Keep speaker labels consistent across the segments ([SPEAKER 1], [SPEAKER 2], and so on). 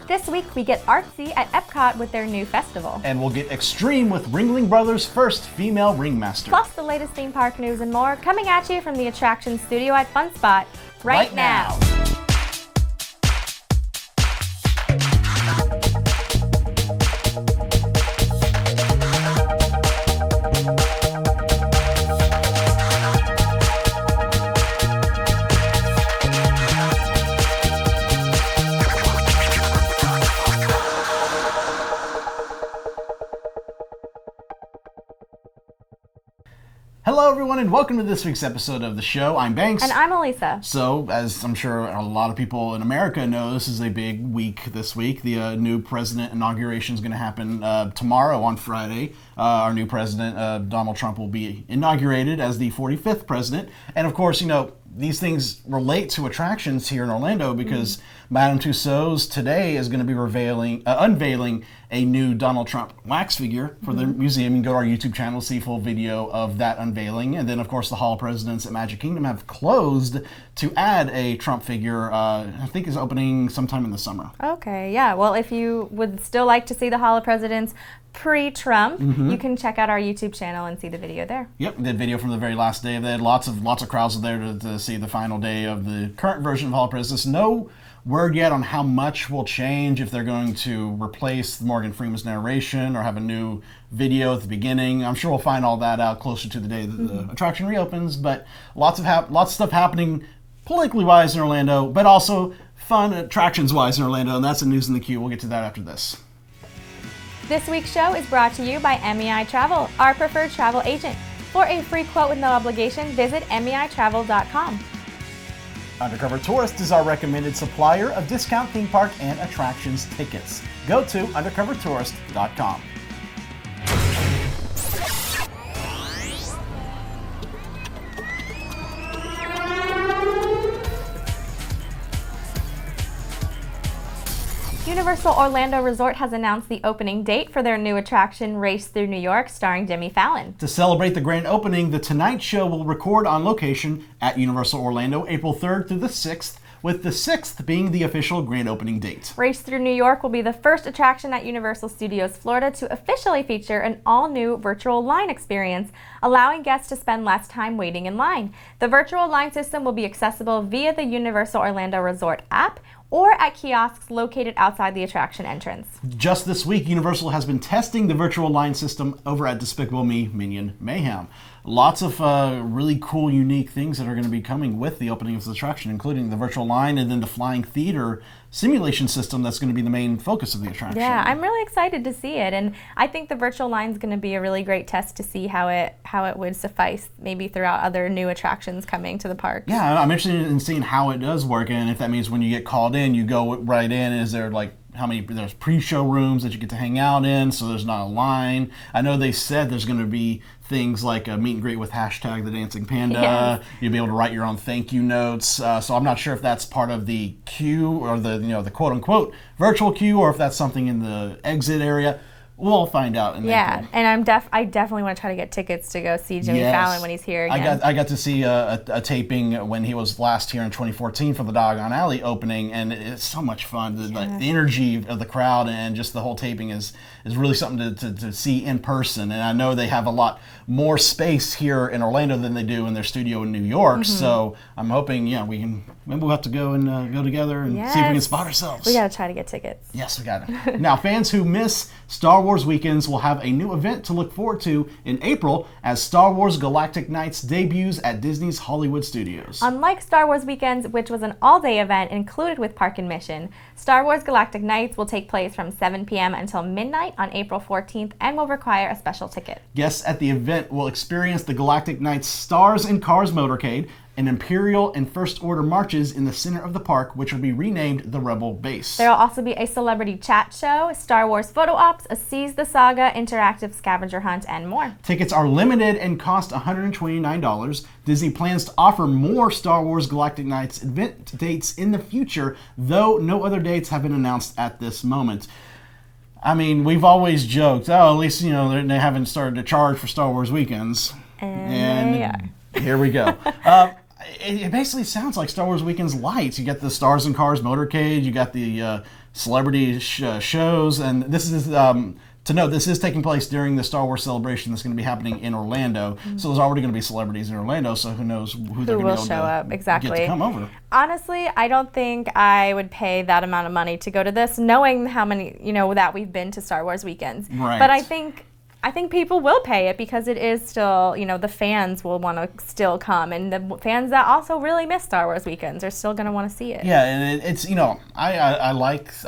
[SPEAKER 1] This week we get artsy at Epcot with their new festival.
[SPEAKER 2] And we'll get extreme with Ringling Brothers' first female ringmaster.
[SPEAKER 1] Plus the latest theme park news and more coming at you from the attraction studio at Fun Spot right now.
[SPEAKER 2] Hello everyone and welcome to this week's episode of the show. I'm Banks.
[SPEAKER 1] And I'm Elisa.
[SPEAKER 2] So, as I'm sure a lot of people in America know, this is a big week this week. The new president inauguration is going to happen tomorrow on Friday. Our new president, Donald Trump, will be inaugurated as the 45th president. And of course, you know, these things relate to attractions here in Orlando because Madame Tussauds today is going to be unveiling a new Donald Trump wax figure for the museum. You can go to our YouTube channel to see a full video of that unveiling. And then, of course, the Hall of Presidents at Magic Kingdom have closed to add a Trump figure, I think is opening sometime in the summer. Okay, yeah. Well, if you would still like to see the Hall of Presidents pre-Trump, you can check out our YouTube channel and see the video there. Yep, the video from the very last day. They had lots of crowds there to see the final day of the current version of Hall of Presidents. No word yet on how much will change, if they're going to replace Morgan Freeman's narration or have a new video at the beginning. I'm sure we'll find all that out closer to the day that the attraction reopens, but lots of stuff happening politically wise in Orlando, but also fun attractions wise in Orlando, and that's the news in the queue. We'll get to that after this.
[SPEAKER 1] This week's show is brought to you by MEI Travel, our preferred travel agent. For a free quote with no obligation, visit MEItravel.com.
[SPEAKER 2] Undercover Tourist is our recommended supplier of discount theme park and attractions tickets. Go to undercovertourist.com.
[SPEAKER 1] Universal Orlando Resort has announced the opening date for their new attraction, Race Through New York, starring Jimmy Fallon.
[SPEAKER 2] To celebrate the grand opening, The Tonight Show will record on location at Universal Orlando April 3rd through the 6th, with the 6th being the official grand opening date.
[SPEAKER 1] Race Through New York will be the first attraction at Universal Studios Florida to officially feature an all-new virtual line experience, allowing guests to spend less time waiting in line. The virtual line system will be accessible via the Universal Orlando Resort app or at kiosks located outside the attraction entrance.
[SPEAKER 2] Just this week, Universal has been testing the virtual line system over at Despicable Me Minion Mayhem. Lots of really cool, unique things that are going to be coming with the opening of the attraction, including the virtual line and then the flying theater simulation system that's going to be the main focus of the attraction.
[SPEAKER 1] Yeah, I'm really excited to see it, and I think the virtual line is going to be a really great test to see how it would suffice maybe throughout other new attractions coming to the park.
[SPEAKER 2] Yeah, I'm interested in seeing how it does work, and if that means when you get called in, you go right in. Is there there's pre-show rooms that you get to hang out in, so there's not a line. I know they said there's going to be things like a meet and greet with hashtag the Dancing Panda. Yes. You'll be able to write your own thank you notes. So I'm not sure if that's part of the queue or the quote unquote virtual queue, or if that's something in the exit area. We'll find out in April.
[SPEAKER 1] And I definitely want to try to get tickets to go see Jimmy Fallon when he's here again.
[SPEAKER 2] I got to see a taping when he was last here in 2014 for the Doggone Alley opening, and it's so much fun. The energy of the crowd and just the whole taping is really something to see in person. And I know they have a lot more space here in Orlando than they do in their studio in New York. So I'm hoping, maybe we'll have to go and go together and see if we can spot ourselves.
[SPEAKER 1] We got to try to get tickets.
[SPEAKER 2] Yes, we got it. Now, fans who miss Star Wars weekends will have a new event to look forward to in April as Star Wars Galactic Nights debuts at Disney's Hollywood Studios.
[SPEAKER 1] Unlike Star Wars Weekends, which was an all-day event included with park admission, Star Wars Galactic Nights will take place from 7 p.m. until midnight on April 14th and will require a special ticket.
[SPEAKER 2] Guests at the event will experience the Galactic Nights Stars and Cars motorcade, and Imperial and First Order marches in the center of the park, which will be renamed the Rebel Base.
[SPEAKER 1] There will also be a celebrity chat show, Star Wars photo ops, a Seize the Saga interactive scavenger hunt, and more.
[SPEAKER 2] Tickets are limited and cost $129. Disney plans to offer more Star Wars Galactic Nights event dates in the future, though no other dates have been announced at this moment. I mean, we've always joked, at least, they haven't started to charge for Star Wars weekends.
[SPEAKER 1] And
[SPEAKER 2] here we go. It basically sounds like Star Wars Weekends lights. You got the Stars and Cars motorcade, you got the celebrity shows, and this is to note, this is taking place during the Star Wars celebration that's going to be happening in Orlando. So there's already going to be celebrities in Orlando, so who knows who they're going to be able to get to come over.
[SPEAKER 1] Honestly, I don't think I would pay that amount of money to go to this, knowing how many, that we've been to Star Wars weekends.
[SPEAKER 2] Right.
[SPEAKER 1] But I think people will pay it because it is still, the fans will want to still come, and the fans that also really miss Star Wars weekends are still going to want to see it.
[SPEAKER 2] Yeah, and it's I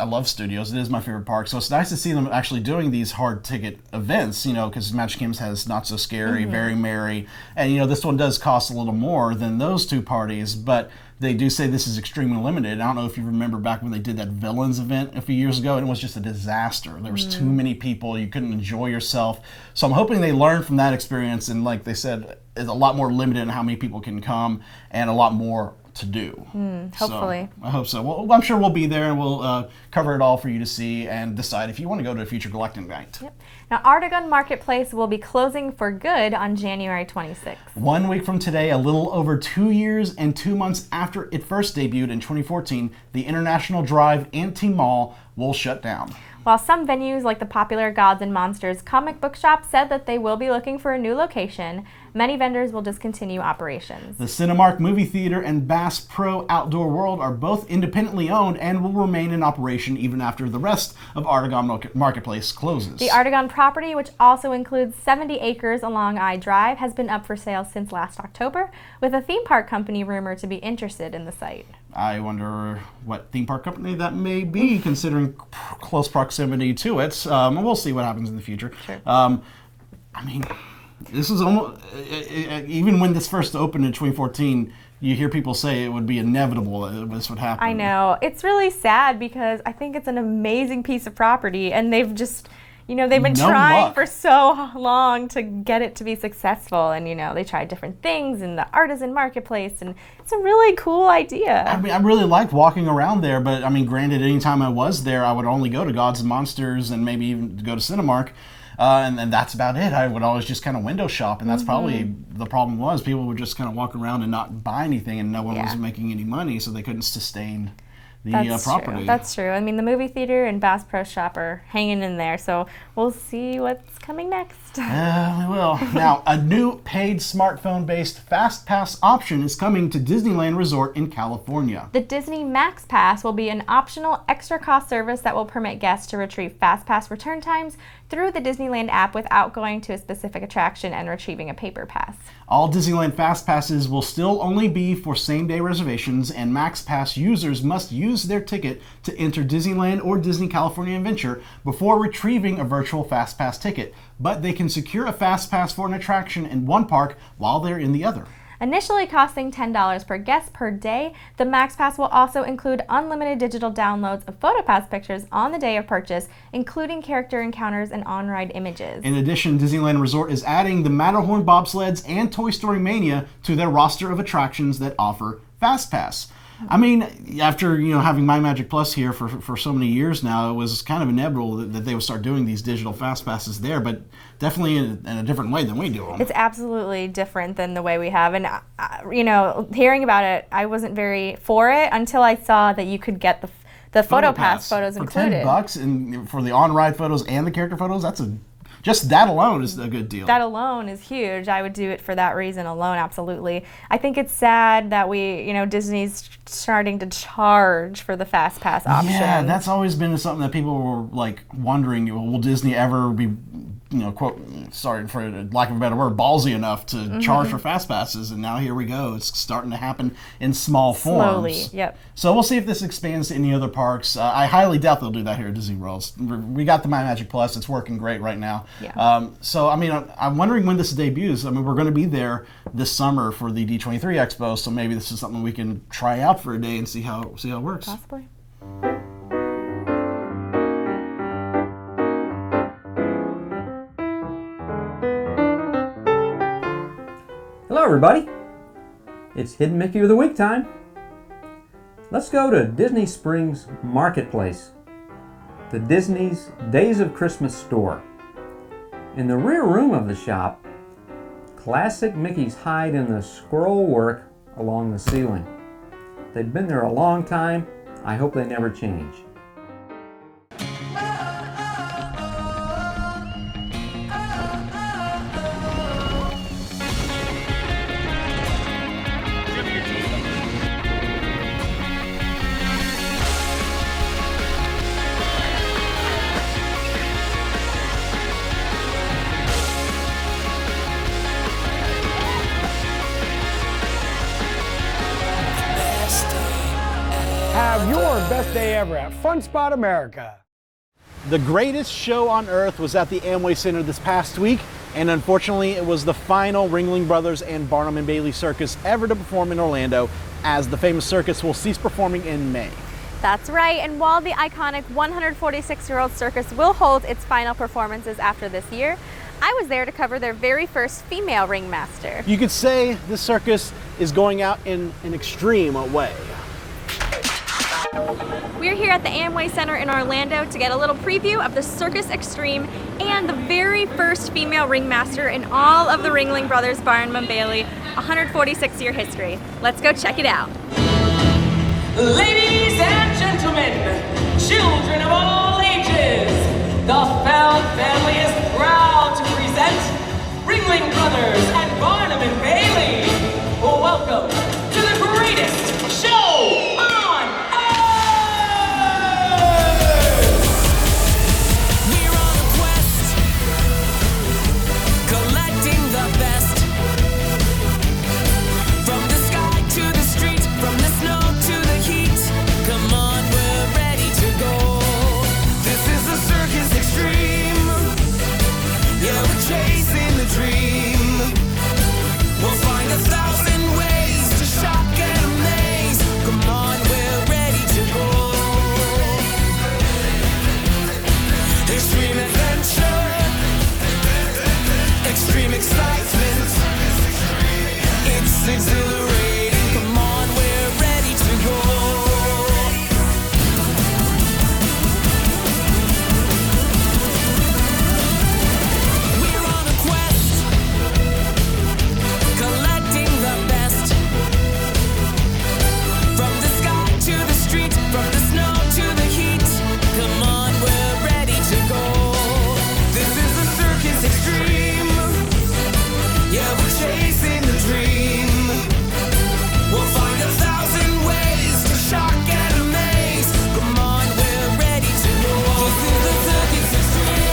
[SPEAKER 2] love studios. It is my favorite park, so it's nice to see them actually doing these hard ticket events. Because Magic Kingdoms has Not So Scary, Very Merry, and this one does cost a little more than those two parties, but they do say this is extremely limited. I don't know if you remember back when they did that Villains event a few years ago, and it was just a disaster. There was too many people. You couldn't enjoy yourself. So I'm hoping they learn from that experience, and like they said, it's a lot more limited in how many people can come and a lot more to do.
[SPEAKER 1] Hopefully.
[SPEAKER 2] So I hope so. Well, I'm sure we'll be there, and we'll cover it all for you to see and decide if you want to go to a future Galactic Night.
[SPEAKER 1] Yep. Now, Artegon Marketplace will be closing for good on January 26th.
[SPEAKER 2] 1 week from today, a little over 2 years and 2 months after it first debuted in 2014, the International Drive Anti-Mall will shut down.
[SPEAKER 1] While some venues like the popular Gods and Monsters comic book shop said that they will be looking for a new location, many vendors will discontinue operations.
[SPEAKER 2] The Cinemark Movie Theater and Bass Pro Outdoor World are both independently owned and will remain in operation even after the rest of Artegon Marketplace closes.
[SPEAKER 1] The Artegon property, which also includes 70 acres along I Drive, has been up for sale since last October, with a theme park company rumored to be interested in the site.
[SPEAKER 2] I wonder what theme park company that may be, considering close proximity to it. We'll see what happens in the future.
[SPEAKER 1] Sure.
[SPEAKER 2] This is almost, even when this first opened in 2014, you hear people say it would be inevitable that this would happen.
[SPEAKER 1] I know. It's really sad because I think it's an amazing piece of property, and they've just, they've been trying for so long to get it to be successful, and, they tried different things in the artisan marketplace, and it's a really cool idea.
[SPEAKER 2] I really liked walking around there, but, granted, anytime I was there, I would only go to Gods and Monsters and maybe even go to Cinemark. And that's about it. I would always just kind of window shop, and that's probably the problem was people would just kind of walk around and not buy anything, and no one was making any money, so they couldn't sustain the property.
[SPEAKER 1] That's true. The movie theater and Bass Pro Shop are hanging in there, so we'll see what's coming next.
[SPEAKER 2] We will. Now, a new paid smartphone-based FastPass option is coming to Disneyland Resort in California.
[SPEAKER 1] The Disney MaxPass will be an optional extra cost service that will permit guests to retrieve FastPass return times through the Disneyland app without going to a specific attraction and retrieving a paper pass.
[SPEAKER 2] All Disneyland FastPasses will still only be for same-day reservations, and MaxPass users must use their ticket to enter Disneyland or Disney California Adventure before retrieving a virtual FastPass ticket, but they can secure a FastPass for an attraction in one park while they're in the other.
[SPEAKER 1] Initially costing $10 per guest per day, the MaxPass will also include unlimited digital downloads of PhotoPass pictures on the day of purchase, including character encounters and on-ride images.
[SPEAKER 2] In addition, Disneyland Resort is adding the Matterhorn bobsleds and Toy Story Mania to their roster of attractions that offer FastPass. After having My Magic Plus here for so many years now, it was kind of inevitable that they would start doing these digital fast passes there, but definitely in a different way than we do them.
[SPEAKER 1] It's absolutely different than the way we have, and hearing about it, I wasn't very for it until I saw that you could get the PhotoPass photos included.
[SPEAKER 2] For $10 and for the on-ride photos and the character photos, just that alone is a good deal.
[SPEAKER 1] That alone is huge. I would do it for that reason alone, absolutely. I think it's sad that Disney's starting to charge for the FastPass option.
[SPEAKER 2] Yeah, that's always been something that people were wondering, will Disney ever be, quote, sorry for lack of a better word, ballsy enough to charge for fast passes, and now here we go. It's starting to happen in small forms.
[SPEAKER 1] Slowly, yep.
[SPEAKER 2] So we'll see if this expands to any other parks. I highly doubt they'll do that here at Disney World. We got the My Magic Plus. It's working great right now.
[SPEAKER 1] Yeah.
[SPEAKER 2] I'm wondering when this debuts. We're going to be there this summer for the D23 Expo, so maybe this is something we can try out for a day and see how it works.
[SPEAKER 1] Possibly.
[SPEAKER 3] Hello everybody, it's Hidden Mickey of the Week time. Let's go to Disney Springs Marketplace, the Disney's Days of Christmas store. In the rear room of the shop, classic Mickeys hide in the scroll work along the ceiling. They've been there a long time. I hope they never change.
[SPEAKER 4] day ever at Fun Spot America.
[SPEAKER 2] The greatest show on earth was at the Amway Center this past week, and unfortunately it was the final Ringling Brothers and Barnum and Bailey Circus ever to perform in Orlando, as the famous circus will cease performing in May.
[SPEAKER 1] That's right, and while the iconic 146-year-old circus will hold its final performances after this year, I was there to cover their very first female ringmaster.
[SPEAKER 2] You could say this circus is going out in an extreme way.
[SPEAKER 1] We're here at the Amway Center in Orlando to get a little preview of the Circus Xtreme and the very first female ringmaster in all of the Ringling Brothers Barnum and Bailey 146-year history. Let's go check it out.
[SPEAKER 5] Ladies and gentlemen, children of all ages, the Fallon family is proud to present Ringling Brothers and Barnum and Bailey. Welcome to the greatest show on earth! We're on a quest, collecting the best. From the sky to the street, from the snow to the heat. Come on, we're ready to go. This is the Circus Xtreme. Yeah, we're chasing the dream. We'll find 1,000 ways to shock and amaze. Come on, we're ready to go. Extreme adventure, extreme excitement. It's exhilarating. Come on, we're ready to go. We're on a quest, collecting the best. From the sky to the street, from the snow to the heat. Come on, we're ready to go. This is the Circus Xtreme. Yeah, we're chasing the dream. We'll find 1,000 ways to shock and amaze. Come on, we're ready to go. This is the Circus Xtreme.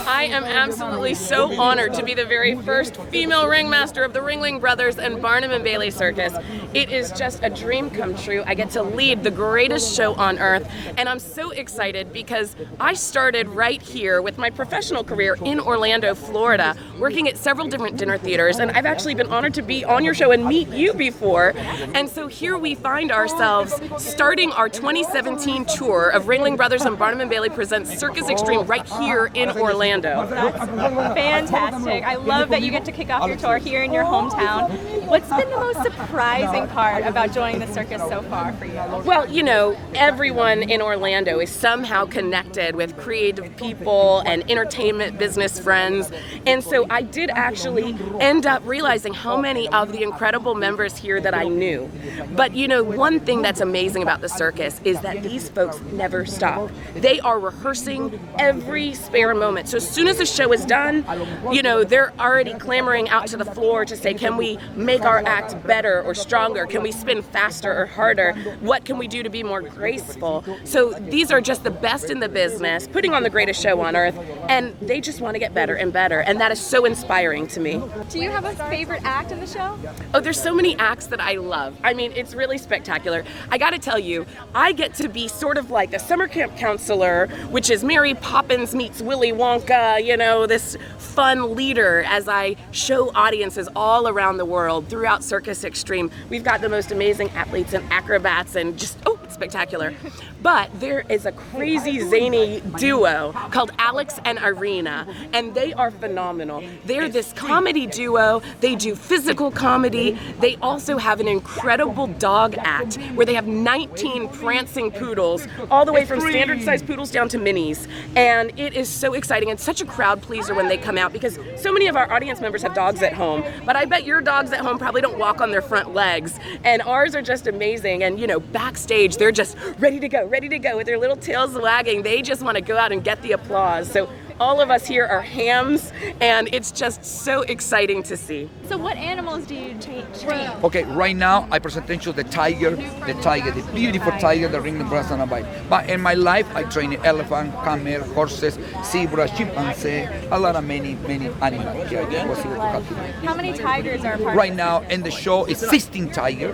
[SPEAKER 6] I am absolutely so honored to be the very first female ringmaster of the Ringling Brothers and Barnum and Bailey Circus. It is just a dream come true. I get to lead the greatest show on earth, and I'm so excited because I started right here with my professional career in Orlando, Florida, working at several different dinner theaters, and I've actually been honored to be on your show and meet you before. And so here we find ourselves starting our 2017 tour of Ringling Brothers and Barnum and Bailey presents Circus Xtreme right here in Orlando.
[SPEAKER 1] Fantastic. I love that you get to kick off your tour here in your hometown. What's been the most surprising part about joining the circus so far for you?
[SPEAKER 6] Well, you know, everyone in Orlando is somehow connected with creative people and entertainment business friends. And so I did actually end up realizing how many of the incredible members here that I knew. But you know, one thing that's amazing about the circus is that these folks never stop. They are rehearsing every spare moment. So as soon as the show is done, you know, they're already clamoring out to the floor to say, can we make our act better or stronger? Can we spin faster or harder? What can we do to be more graceful? So these are just the best in the business, putting on the greatest show on earth, and they just want to get better and better, and that is so inspiring to me.
[SPEAKER 1] Do you have a favorite act in the show?
[SPEAKER 6] Oh, there's so many acts that I love. I mean, it's really spectacular. I gotta tell you, I get to be sort of like the summer camp counselor, which is Mary Poppins meets Willy Wonka, you know, this fun leader as I show audiences all around the world throughout Circus Xtreme. We've got the most amazing athletes and acrobats and just, oh, spectacular. But there is a crazy zany duo called Alex and Irina, and they are phenomenal. They're this comedy duo. They do physical comedy. They also have an incredible dog act where they have 19 prancing poodles, all the way from standard sized poodles down to minis. And it is so exciting and such a crowd pleaser when they come out, because so many of our audience members have dogs at home, but I bet your dogs at home probably don't walk on their front legs, and ours are just amazing. And you know, backstage they're just ready to go with their little tails wagging. They just want to go out and get the applause. So all of us here are hams, and it's just so exciting to see.
[SPEAKER 1] So what animals do you train?
[SPEAKER 7] Okay, right now I present to the tiger, the beautiful tiger, the Ringling Bros and bike. But in my life, I train elephant, camel, horses, zebra, chimpanzee, a lot of many animals. Yeah, it's possible to have to.
[SPEAKER 1] How many tigers are part
[SPEAKER 7] Right now in the show is 16 tiger.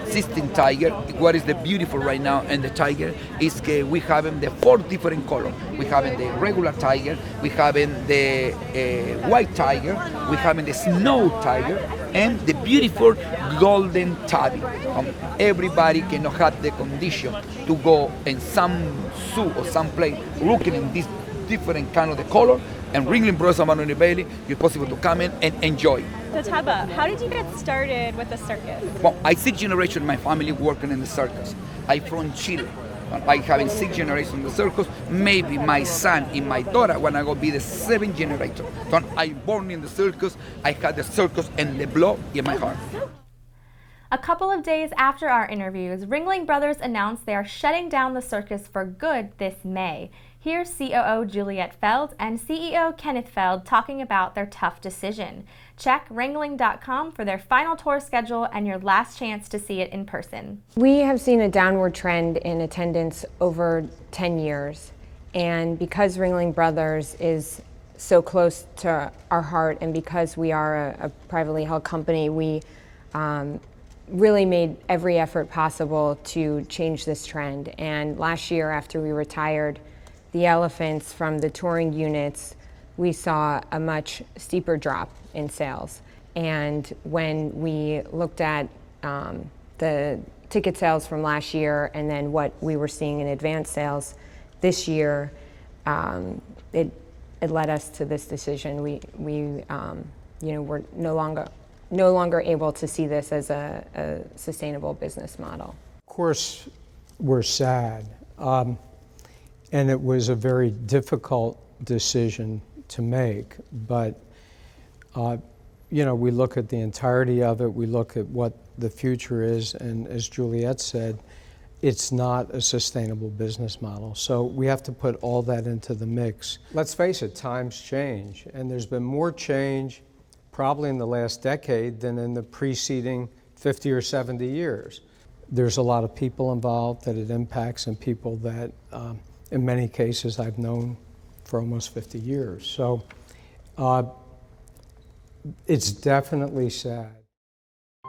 [SPEAKER 7] 16 tiger. What is the beautiful right now in the tiger is we have the 4 different colors. We have the regular tiger, we have the white tiger, we have the snow tiger, and the beautiful golden tabby. Everybody cannot have the condition to go in some zoo or some place looking in this different kind of the color. And Ringling Bros and Bailey, you're possible to come in and enjoy.
[SPEAKER 1] So Taba, how did you get started with the circus?
[SPEAKER 7] Well, I 6 generations in my family working in the circus. I'm from Chile. I have 6 generations in the circus. Maybe my son and my daughter when I go be the 7th generation. So I born in the circus. I had the circus and the blood in my heart.
[SPEAKER 1] A couple of days after our interviews, Ringling Brothers announced they are shutting down the circus for good this May. Here's COO Juliette Feld and CEO Kenneth Feld talking about their tough decision. Check ringling.com for their final tour schedule and your last chance to see it in person.
[SPEAKER 8] We have seen a downward trend in attendance over 10 years. And because Ringling Brothers is so close to our heart and because we are a privately held company, we really made every effort possible to change this trend. And last year, after we retired the elephants from the touring units, we saw a much steeper drop in sales. And when we looked at the ticket sales from last year and then what we were seeing in advance sales this year, it led us to this decision. We're no longer able to see this as a sustainable business model.
[SPEAKER 4] Of course, we're sad. And it was a very difficult decision to make, but we look at the entirety of it, we look at what the future is, and as Juliette said, it's not a sustainable business model. So we have to put all that into the mix. Let's face it, times change, and there's been more change probably in the last decade than in the preceding 50 or 70 years. There's a lot of people involved that it impacts, and people that in many cases I've known for almost 50 years. So it's definitely sad.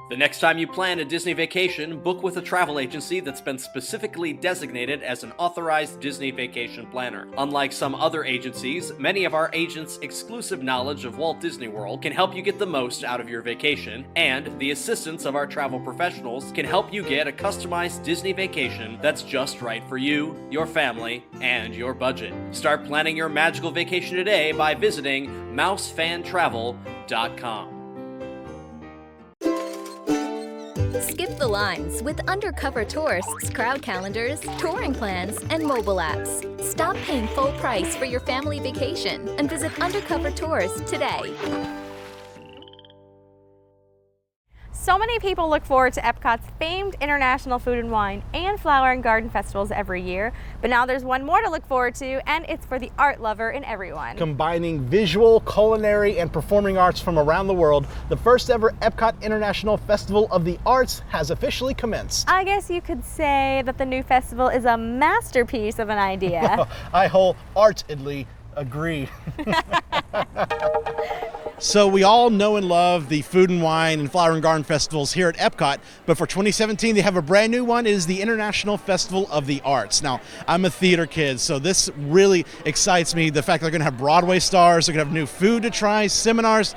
[SPEAKER 9] The next time you plan a Disney vacation, book with a travel agency that's been specifically designated as an authorized Disney vacation planner. Unlike some other agencies, many of our agents' exclusive knowledge of Walt Disney World can help you get the most out of your vacation, and the assistance of our travel professionals can help you get a customized Disney vacation that's just right for you, your family, and your budget. Start planning your magical vacation today by visiting mousefantravel.com.
[SPEAKER 10] Skip the lines with undercover tourists, crowd calendars, touring plans, and mobile apps. Stop paying full price for your family vacation and visit Undercover Tours today.
[SPEAKER 1] So many people look forward to Epcot's famed International Food and Wine and Flower and Garden Festivals every year, but now there's one more to look forward to, and it's for the art lover in everyone.
[SPEAKER 2] Combining visual, culinary, and performing arts from around the world, the first ever Epcot International Festival of the Arts has officially commenced.
[SPEAKER 1] I guess you could say that the new festival is a masterpiece of an idea.
[SPEAKER 2] I wholeheartedly agree. So we all know and love the Food and Wine and Flower and Garden Festivals here at Epcot, but for 2017 they have a brand new one. It is the International Festival of the Arts. Now, I'm a theater kid, so this really excites me. The fact that they're going to have Broadway stars, they're going to have new food to try, seminars,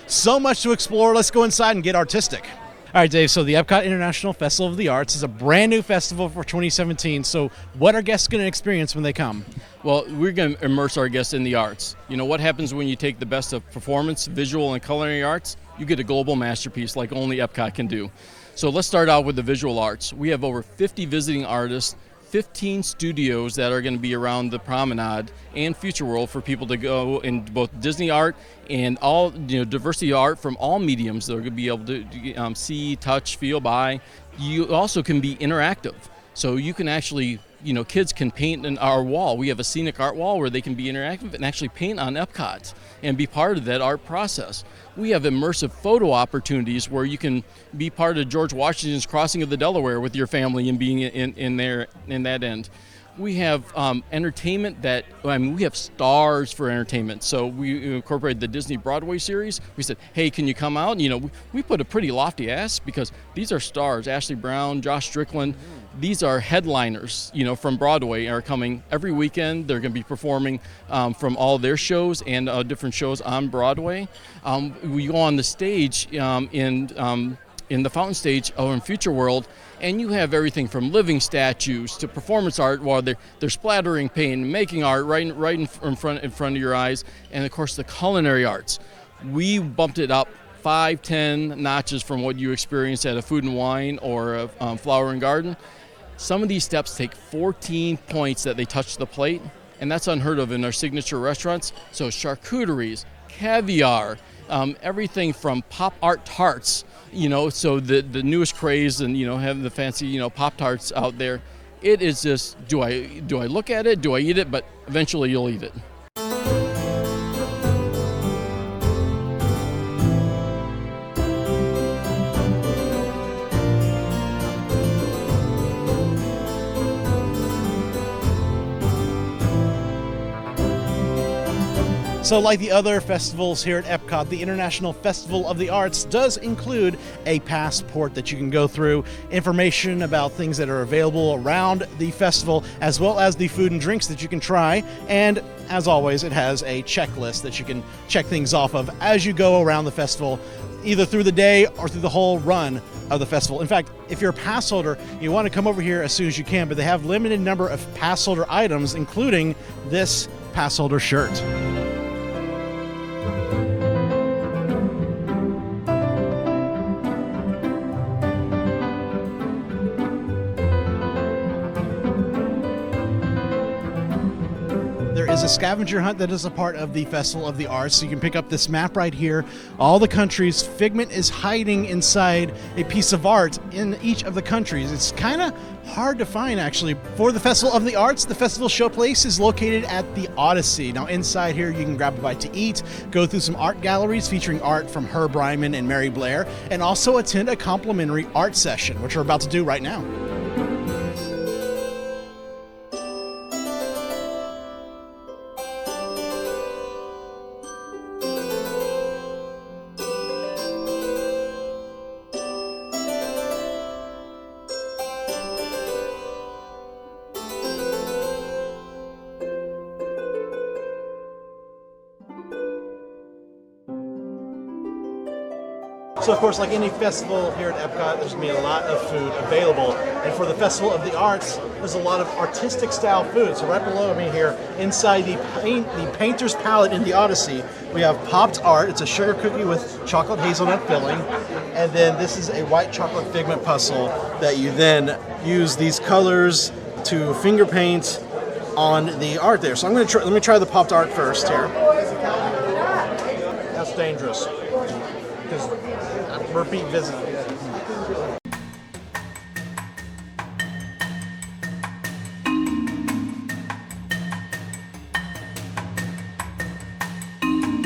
[SPEAKER 2] so much to explore. Let's go inside and get artistic. All right, Dave, so the Epcot International Festival of the Arts is a brand new festival for 2017. So what are guests going to experience when they come?
[SPEAKER 11] Well, we're going to immerse our guests in the arts. You know, what happens when you take the best of performance, visual, and culinary arts? You get a global masterpiece like only Epcot can do. So let's start out with the visual arts. We have over 50 visiting artists, 15 studios that are going to be around the promenade and Future World for people to go in both Disney art and all, diversity of art from all mediums. They're going to be able to see, touch, feel, buy. You also can be interactive. So you can actually kids can paint in our wall. We have a scenic art wall where they can be interactive and actually paint on Epcot and be part of that art process. We have immersive photo opportunities where you can be part of George Washington's crossing of the Delaware with your family and being in that end. We have entertainment we have stars for entertainment. So we incorporated the Disney Broadway series. We said, hey, can you come out? And, we put a pretty lofty ask because these are stars. Ashley Brown, Josh Strickland. These are headliners, from Broadway are coming every weekend. They're going to be performing from all their shows and different shows on Broadway. We go on the stage in the fountain stage or in Future World, and you have everything from living statues to performance art while they're splattering paint and making art right in front of your eyes, and of course the culinary arts. We bumped it up 5-10 notches from what you experience at a Food and Wine or a Flower and Garden. Some of these steps take 14 points that they touch the plate, and that's unheard of in our signature restaurants. So charcuteries, caviar, everything from pop art tarts, so the newest craze and, having the fancy, Pop-Tarts out there. It is just, do I look at it? Do I eat it? But eventually you'll eat it.
[SPEAKER 2] So like the other festivals here at Epcot, the International Festival of the Arts does include a passport that you can go through, information about things that are available around the festival, as well as the food and drinks that you can try. And as always, it has a checklist that you can check things off of as you go around the festival, either through the day or through the whole run of the festival. In fact, if you're a pass holder, you want to come over here as soon as you can, but they have limited number of pass holder items, including this pass holder shirt. Is a scavenger hunt that is a part of the Festival of the Arts. So you can pick up this map right here. All the countries. Figment is hiding inside a piece of art in each of the countries. It's kind of hard to find, actually. For the Festival of the Arts, the festival showplace is located at the Odyssey. Now inside here you can grab a bite to eat, go through some art galleries featuring art from Herb Ryman and Mary Blair, and also attend a complimentary art session, which we're about to do right now. So of course, like any festival here at Epcot, there's going to be a lot of food available. And for the Festival of the Arts, there's a lot of artistic style food. So right below me here, inside the Painter's Palette in the Odyssey, we have popped art. It's a sugar cookie with chocolate hazelnut filling. And then this is a white chocolate figment puzzle that you then use these colors to finger paint on the art there. So I'm going to let me try the popped art first here. That's dangerous. Because repeat visit.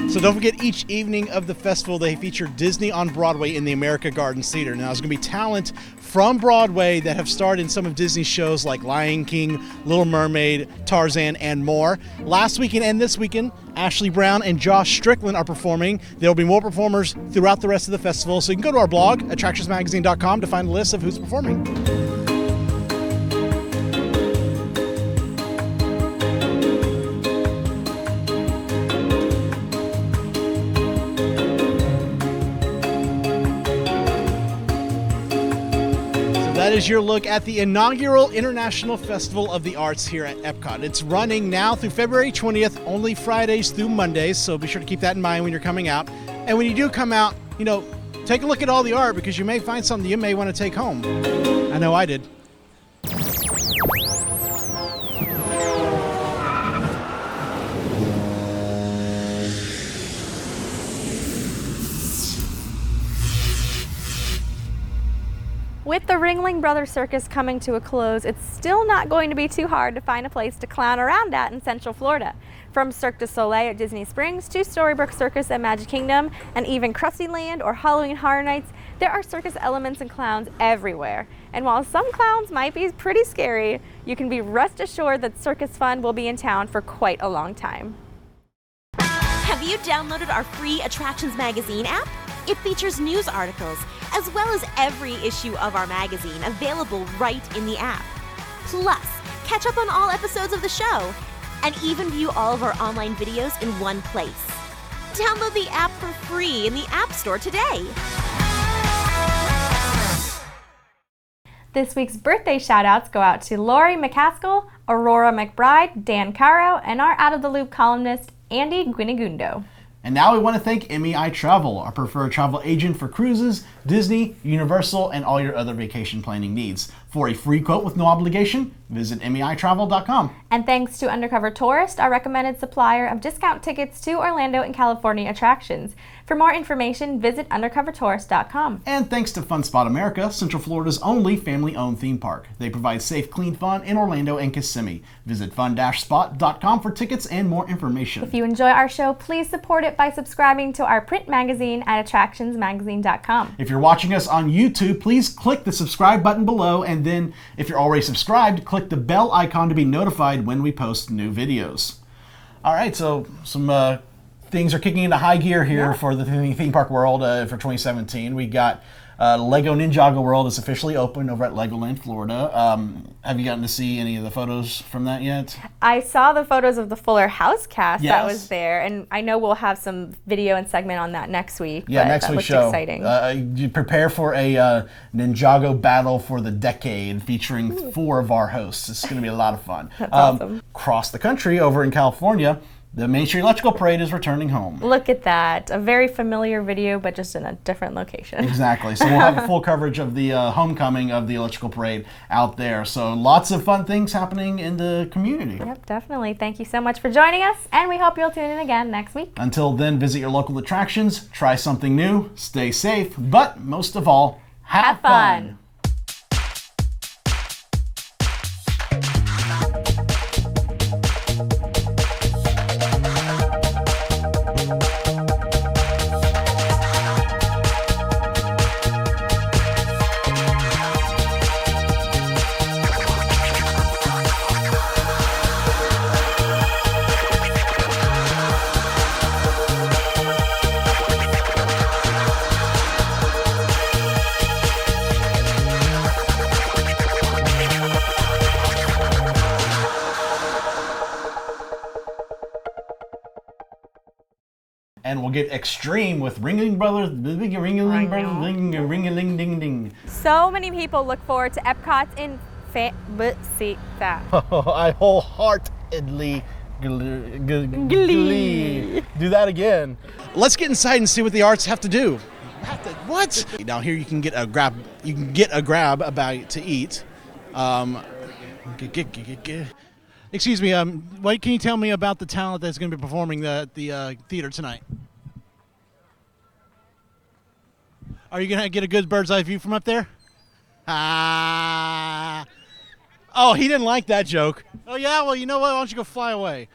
[SPEAKER 2] So don't forget, each evening of the festival, they feature Disney on Broadway in the America Gardens Theater. Now, there's going to be talent from Broadway that have starred in some of Disney's shows like Lion King, Little Mermaid, Tarzan, and more. Last weekend and this weekend, Ashley Brown and Josh Strickland are performing. There will be more performers throughout the rest of the festival, so you can go to our blog, attractionsmagazine.com, to find a list of who's performing. That is your look at the inaugural International Festival of the Arts here at Epcot. It's running now through February 20th, only Fridays through Mondays, so be sure to keep that in mind when you're coming out. And when you do come out, take a look at all the art, because you may find something you may want to take home. I know I did.
[SPEAKER 1] With the Ringling Brothers Circus coming to a close, it's still not going to be too hard to find a place to clown around at in Central Florida. From Cirque du Soleil at Disney Springs to Storybook Circus at Magic Kingdom and even Krusty Land or Halloween Horror Nights, there are circus elements and clowns everywhere. And while some clowns might be pretty scary, you can be rest assured that circus fun will be in town for quite a long time.
[SPEAKER 12] Have you downloaded our free Attractions Magazine app? It features news articles, as well as every issue of our magazine available right in the app. Plus, catch up on all episodes of the show, and even view all of our online videos in one place. Download the app for free in the App Store today.
[SPEAKER 1] This week's birthday shout-outs go out to Lori McCaskill, Aurora McBride, Dan Caro, and our Out of the Loop columnist, Andy Guinagundo.
[SPEAKER 2] And now we want to thank MEI Travel, our preferred travel agent for cruises, Disney, Universal, and all your other vacation planning needs. For a free quote with no obligation, visit meitravel.com.
[SPEAKER 1] And thanks to Undercover Tourist, our recommended supplier of discount tickets to Orlando and California attractions. For more information, visit undercovertourist.com.
[SPEAKER 2] And thanks to Fun Spot America, Central Florida's only family-owned theme park. They provide safe, clean fun in Orlando and Kissimmee. Visit fun-spot.com for tickets and more information.
[SPEAKER 1] If you enjoy our show, please support it by subscribing to our print magazine at attractionsmagazine.com.
[SPEAKER 2] If you're watching us on YouTube, please click the subscribe button below, and then if you're already subscribed, click the bell icon to be notified when we post new videos. All right, so some things are kicking into high gear here for the theme park world for 2017. We got Lego Ninjago World is officially open over at Legoland, Florida. Have you gotten to see any of the photos from that yet?
[SPEAKER 1] I saw the photos of the Fuller House cast that
[SPEAKER 2] Yes.
[SPEAKER 1] was there, and I know we'll have some video and segment on that next week.
[SPEAKER 2] Yeah,
[SPEAKER 1] but
[SPEAKER 2] next
[SPEAKER 1] that
[SPEAKER 2] week's
[SPEAKER 1] looked
[SPEAKER 2] show.
[SPEAKER 1] Exciting.
[SPEAKER 2] You prepare for a Ninjago battle for the decade featuring 4 of our hosts. It's going to be a lot of fun.
[SPEAKER 1] That's awesome.
[SPEAKER 2] Across the country, over in California, the Main Street Electrical Parade is returning home.
[SPEAKER 1] Look at that. A very familiar video, but just in a different location.
[SPEAKER 2] Exactly. So we'll have full coverage of the homecoming of the Electrical Parade out there. So lots of fun things happening in the community.
[SPEAKER 1] Yep, definitely. Thank you so much for joining us, and we hope you'll tune in again next week.
[SPEAKER 2] Until then, visit your local attractions, try something new, stay safe, but most of all, have fun. And we'll get extreme with Ringling Brothers, Ringling Brothers, Ringling Ding Ding.
[SPEAKER 1] So many people look forward to Epcot's
[SPEAKER 2] I wholeheartedly glee. Do that again. Let's get inside and see what the arts have to do. What? Now here you can get a grab. You can get a grab about to eat. Excuse me. What can you tell me about the talent that's going to be performing at the theater tonight? Are you going to get a good bird's eye view from up there? Oh, he didn't like that joke. Oh yeah. Well, you know what? Why don't you go fly away?